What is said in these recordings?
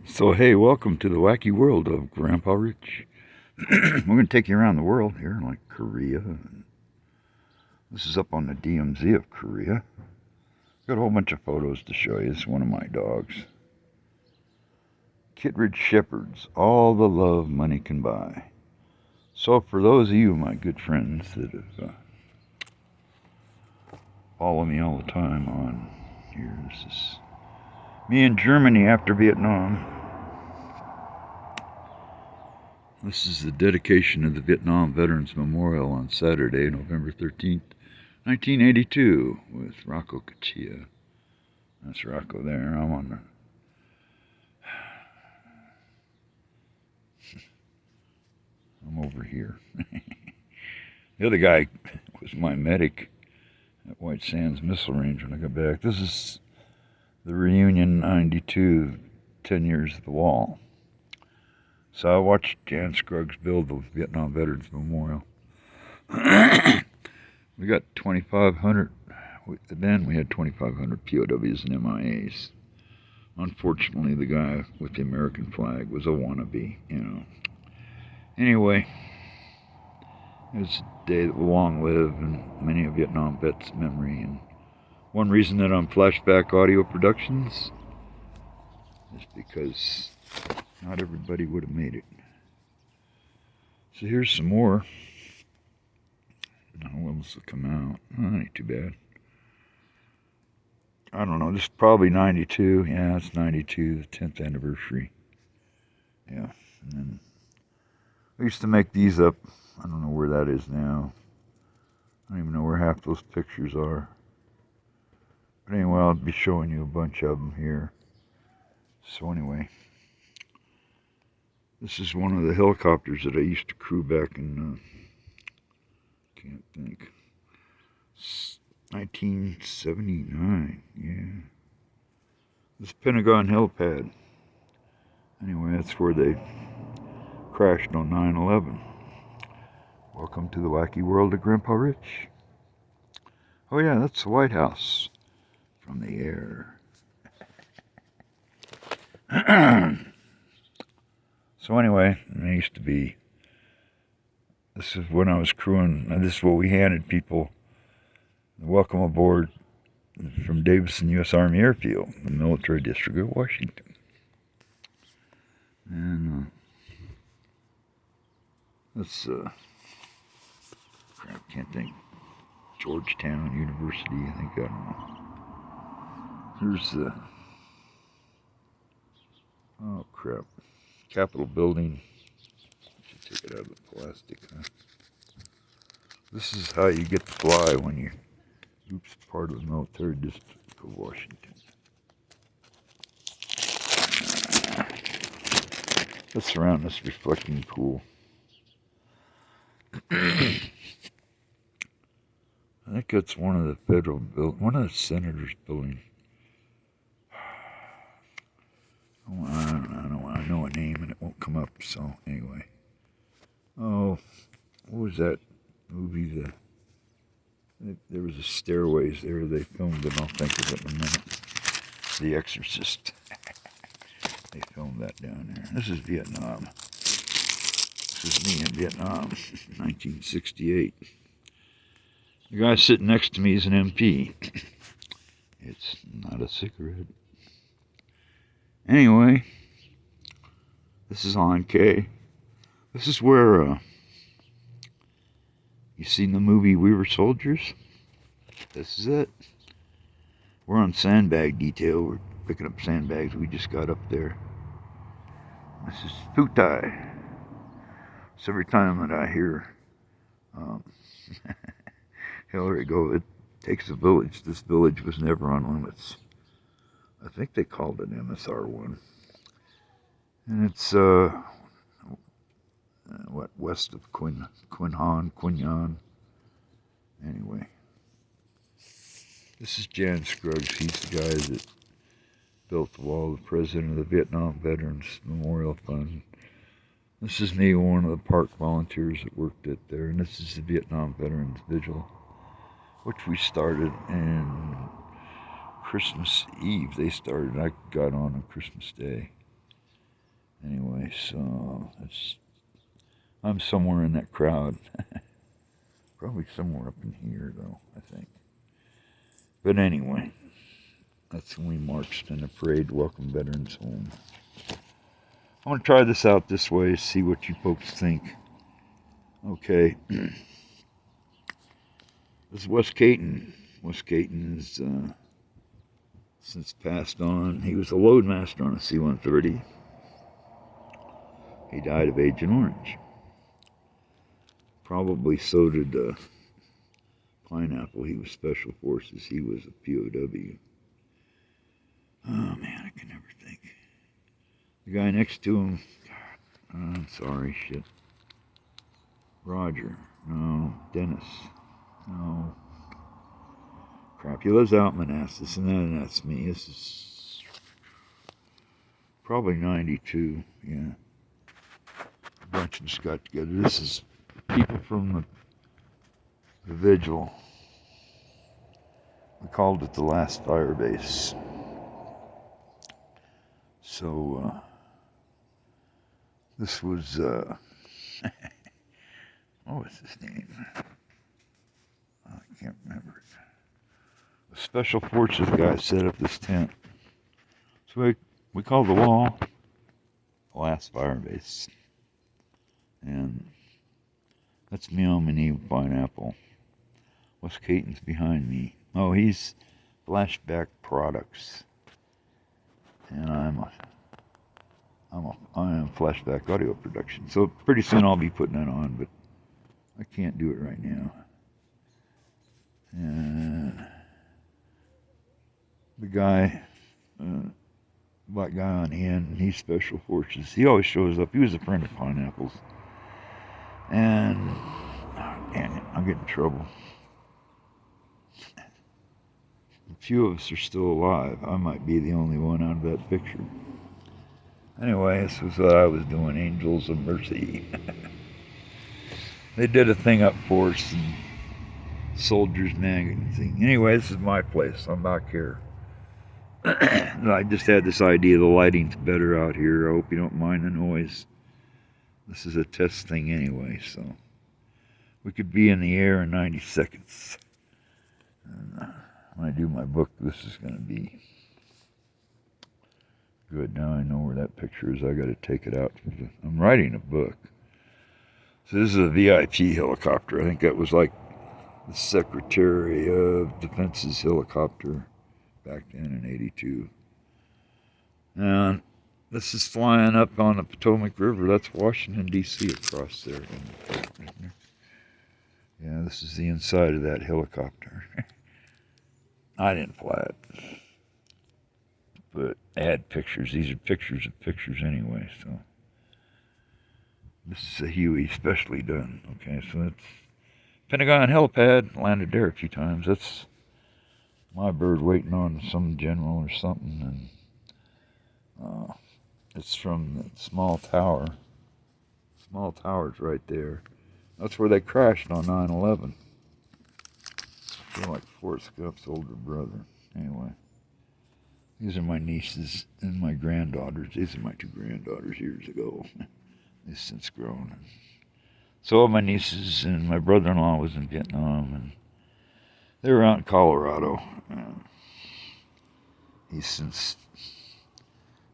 So hey, welcome to the wacky world of Grandpa Rich. We're going to take you around the world here, like Korea. This is up on the DMZ of Korea. Got a whole bunch of photos to show you. This is one of my dogs. Kittredge Shepherds, all the love money can buy. So for those of you, my good friends, that have followed me all the time on here, this is me in Germany after Vietnam. This is the dedication of the Vietnam Veterans Memorial on Saturday, November 13th, 1982, with Rocco Cachia. That's Rocco there. I'm on I'm over here. The other guy was my medic at White Sands Missile Range when I got back. This is the reunion 92, 10 years of the wall. So I watched Jan Scruggs build the Vietnam Veterans Memorial. We got 2,500. Then we had 2,500 POWs and MIAs. Unfortunately, the guy with the American flag was a wannabe, Anyway, it was a day that will long live in many a Vietnam vet's memory. And one reason that I'm Flashback Audio Productions is because not everybody would have made it. So here's some more. Now, when this will come out? Oh, ain't too bad. I don't know, this is probably 92. Yeah, it's 92, the 10th anniversary. Yeah, and then I used to make these up. I don't know where that is now. I don't even know where half those pictures are. But anyway, I'll be showing you a bunch of them here. So anyway, this is one of the helicopters that I used to crew back in, can't think, 1979, yeah. This Pentagon helipad. Anyway, that's where they crashed on 9/11. Welcome to the wacky world of Grandpa Rich. Oh yeah, that's the White House from the air. So anyway, it used to be, this is when I was crewing, and this is what we handed people. Welcome aboard from Davidson U.S. Army Airfield, the military district of Washington. And that's, crap, can't think. Georgetown University, I think, I don't know. Here's the, oh crap, Capitol building. Should take it out of the plastic, huh? This is how you get to fly when you, oops, part of the military district of Washington. Let's surround this reflecting pool. I think that's one of the federal one of the senators' building. I know a name and it won't come up. So anyway, oh, what was that movie? There was a stairways there. They filmed it. I'll think of it in a minute. The Exorcist. They filmed that down there. This is Vietnam. This is me in Vietnam, 1968. The guy sitting next to me is an MP. It's not a cigarette. Anyway, this is on K. This is where, you seen the movie We Were Soldiers? This is it. We're on sandbag detail. We're picking up sandbags. We just got up there. This is Putai. So every time that I hear Hillary go, it takes a village. This village was never on limits. I think they called it MSR1. And it's, west of Quinhan. Anyway. This is Jan Scruggs. He's the guy that built the wall, the president of the Vietnam Veterans Memorial Fund. This is me, one of the park volunteers that worked it there. And this is the Vietnam Veterans Vigil, which we started in Christmas Eve. They started. I got on Christmas Day. Anyway, so I'm somewhere in that crowd. Probably somewhere up in here, though, I think. But anyway, that's when we marched in a parade to welcome veterans home. I want to try this out this way, see what you folks think. Okay. This is Wes Caton. Wes Caton is since passed on. He was a loadmaster on a C-130. He died of Agent Orange. Probably so did Pineapple. He was Special Forces. He was a POW. Oh, man, I can never think. The guy next to him, I'm sorry, shit. Roger. No. Dennis. No. Crap, he lives out in Manassas, and that's me. This is probably 92, yeah. A bunch of us got together. This is people from the Vigil. We called it the last fire base. So, this was, what was his name? I can't remember it. A Special Forces guy set up this tent. So we called the wall the last fire base. And that's me on my knee with Pineapple. Wes Caton's behind me. Oh, he's Flashback Products. And I am Flashback Audio Production. So pretty soon I'll be putting that on, but I can't do it right now. And the guy, black guy on the end, he's Special Forces. He always shows up. He was a friend of Pineapple's. And, oh, damn it, I'll get in trouble. A few of us are still alive. I might be the only one out of that picture. Anyway, this was what I was doing, Angels of Mercy. They did a thing up for us, and Soldiers Magazine. Anyway, this is my place. I'm back here. I just had this idea, the lighting's better out here. I hope you don't mind the noise. This is a test thing anyway, so we could be in the air in 90 seconds. And when I do my book, this is going to be good. Now I know where that picture is. I got to take it out. I'm writing a book. So this is a VIP helicopter. I think that was like the Secretary of Defense's helicopter back then in '82. And this is flying up on the Potomac River. That's Washington, D.C. across there. Yeah, this is the inside of that helicopter. I didn't fly it. But I had pictures. These are pictures of pictures anyway, so. This is a Huey, specially done. Okay, so it's Pentagon helipad. Landed there a few times. That's my bird waiting on some general or something. And it's from the small tower. Small tower's right there. That's where they crashed on 9/11. I feel like Forrest Gump's older brother. Anyway, these are my nieces and my granddaughters. These are my two granddaughters years ago. They've since grown. So all my nieces and my brother-in-law was in Vietnam, and they were out in Colorado. He's since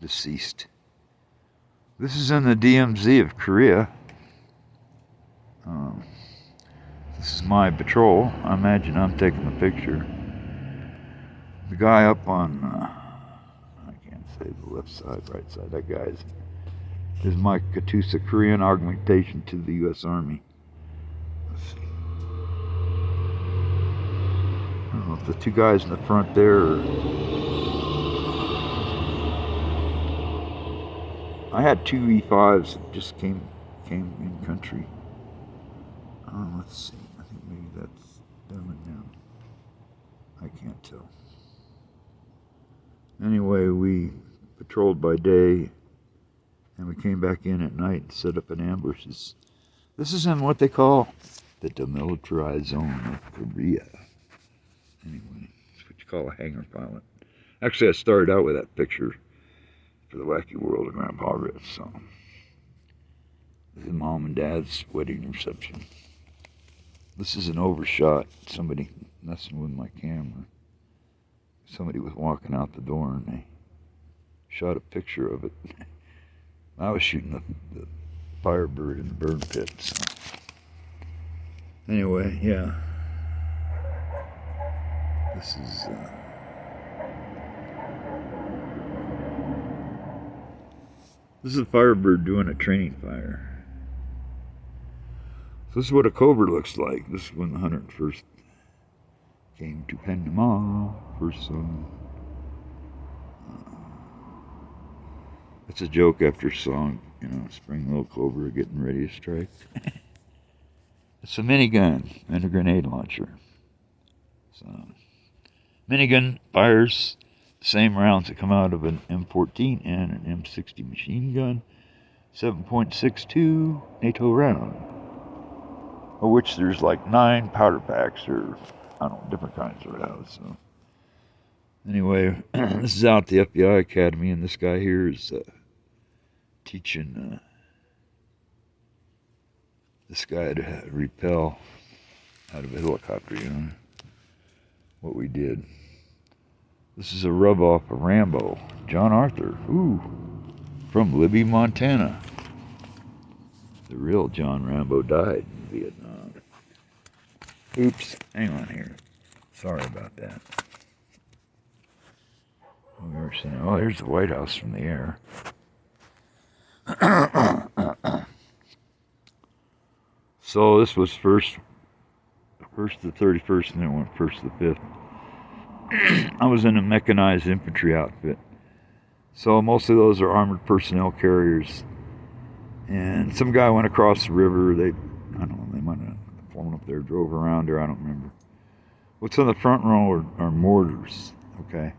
deceased. This is in the DMZ of Korea. This is my patrol. I imagine I'm taking the picture. The guy up on, I can't say the left side, right side, that guy's is my Katusa Korean augmentation to the U.S. Army. Let's see. I don't know if the two guys in the front there are... I had two E5s that just came in country. Let's see. I think maybe that's them and them. I can't tell. Anyway, we patrolled by day, and we came back in at night and set up an ambushes. This is in what they call the demilitarized zone of Korea. Anyway, it's what you call a hangar pilot. Actually, I started out with that picture. for the Wacky World of Grandpa Ritz. So this is Mom and Dad's wedding reception. This is an overshot. Somebody messing with my camera. Somebody was walking out the door and they shot a picture of it. I was shooting the Firebird in the burn pit. So. Anyway, yeah. This is a Firebird doing a training fire. So this is what a Cobra looks like. This is when the 101st came to Panama. First song. It's a joke after song, you know, Spring Little Cobra getting ready to strike. It's a minigun and a grenade launcher. So, minigun fires the same rounds that come out of an M14 and an M60 machine gun. 7.62 NATO round. Of which there's like 9 powder packs or, I don't know, different kinds of rounds. So, anyway, this is out at the FBI Academy, and this guy here is teaching this guy to rappel out of a helicopter, you know, what we did. This is a rub-off of Rambo, John Arthur, from Libby, Montana. The real John Rambo died in Vietnam. Oops, hang on here. Sorry about that. Oh, here's the White House from the air. So this was first to the 31st, and then it went first to the 5th. I was in a mechanized infantry outfit. So most of those are armored personnel carriers. And some guy went across the river. I don't know, they might have flown up there, drove around there, I don't remember. What's on the front row are mortars, okay?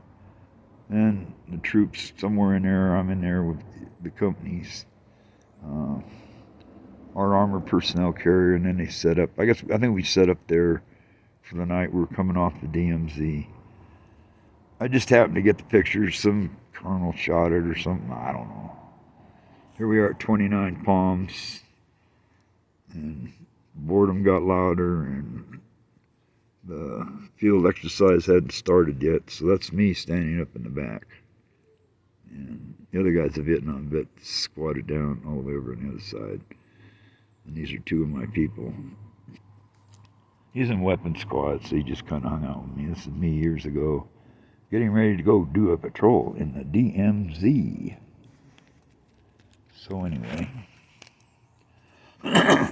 And the troops somewhere in there, I'm in there with the companies. Our armored personnel carrier, and then they set up, I think we set up there for the night. We were coming off the DMZ. I just happened to get the pictures. Some colonel shot it or something, I don't know. Here we are at 29 Palms, and boredom got louder, and the field exercise hadn't started yet, so that's me standing up in the back. And the other guy's a Vietnam vet squatted down all the way over on the other side. And these are 2 of my people. He's in weapons squad, so he just kind of hung out with me. This is me years ago, getting ready to go do a patrol in the DMZ. So anyway,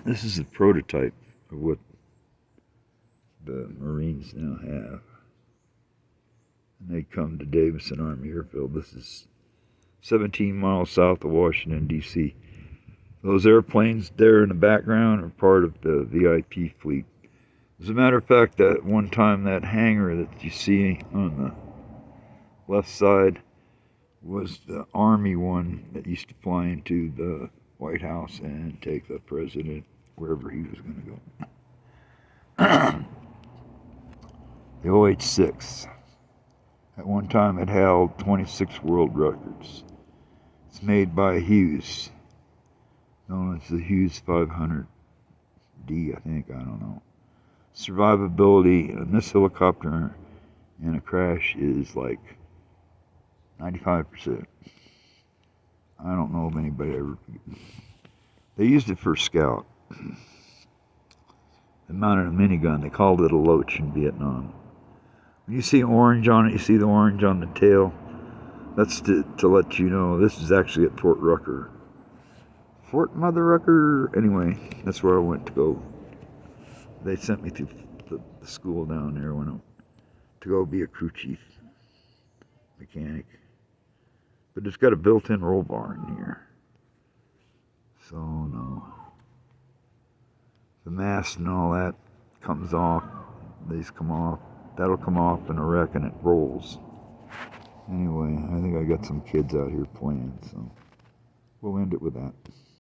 this is a prototype of what the Marines now have. And they come to Davison Army Airfield. This is 17 miles south of Washington, D.C. Those airplanes there in the background are part of the VIP fleet. As a matter of fact, that one time that hangar that you see on the left side was the Army one that used to fly into the White House and take the president wherever he was going to go. The OH-6. At one time it held 26 world records. It's made by Hughes, known as the Hughes 500D, I think, I don't know. Survivability in this helicopter in a crash is like 95%. I don't know if anybody ever... They used it for scout. They mounted a minigun. They called it a Loach in Vietnam. When you see orange on it, you see the orange on the tail. That's to let you know this is actually at Fort Rucker. Fort Mother Rucker. Anyway, that's where I went to go. They sent me to the school down there to go be a crew chief mechanic. But it's got a built-in roll bar in here. So, no. The mast and all that comes off. These come off. That'll come off in a wreck and it rolls. Anyway, I think I got some kids out here playing, so we'll end it with that.